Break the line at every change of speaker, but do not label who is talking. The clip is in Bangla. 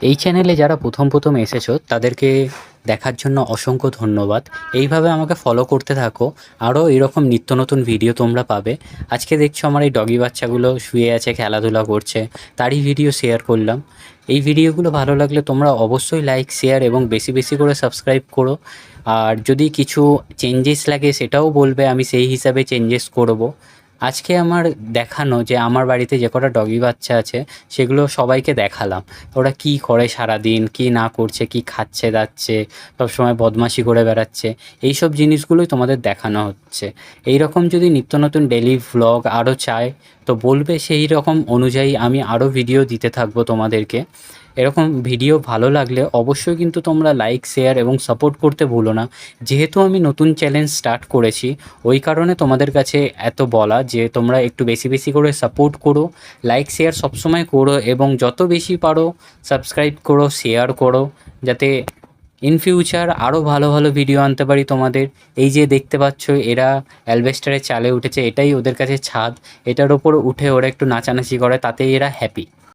এই চ্যানেলে যারা প্রথম এসেছো তাদেরকে দেখার জন্য অসংখ্য ধন্যবাদ। এইভাবে আমাকে ফলো করতে থাকো, আরও এরকম নিত্য নতুন ভিডিও তোমরা পাবে। আজকে দেখছো আমার এই ডগি বাচ্চাগুলো শুয়ে আছে, খেলাধুলা করছে, তারই ভিডিও শেয়ার করলাম। এই ভিডিওগুলো ভালো লাগলে তোমরা অবশ্যই লাইক, শেয়ার এবং বেশি বেশি করে সাবস্ক্রাইব করো। আর যদি কিছু চেঞ্জেস লাগে সেটাও বলবে, আমি সেই হিসাবে চেঞ্জেস করব। আজকে আমার দেখানো যে আমার বাড়িতে যে কটা ডগি বাচ্চা আছে সেগুলো সবাইকে দেখালাম। ওরা কী করে সারাদিন, কী না করছে, কী খাচ্ছে দাচ্ছে, সবসময় বদমাশি করে বেড়াচ্ছে, এইসব জিনিসগুলোই তোমাদের দেখানো হচ্ছে। এই রকম যদি নিত্য নতুন ডেইলি ভ্লগ আরও চায় তো বলবে, সেই রকম অনুযায়ী আমি আরও ভিডিও দিতে থাকবো তোমাদেরকে। এরকম ভিডিও ভালো লাগলে অবশ্যই কিন্তু তোমরা লাইক, শেয়ার এবং সাপোর্ট করতে ভুলো না। যেহেতু আমি নতুন চ্যালেঞ্জ স্টার্ট করেছি, ওই কারণে তোমাদের কাছে এত বলা যে তোমরা একটু বেশি বেশি করে সাপোর্ট করো, লাইক শেয়ার সবসময় করো এবং যত বেশি পারো সাবস্ক্রাইব করো, শেয়ার করো, যাতে ইন ফিউচার আরও ভালো ভালো ভিডিও আনতে পারি তোমাদের। এই যে দেখতে পাচ্ছ এরা অ্যালবেস্টারের চালে উঠেছে, এটাই ওদের কাছে ছাদ। এটার ওপর উঠে ওরা একটু নাচানাচি করে, তাতেই এরা হ্যাপি।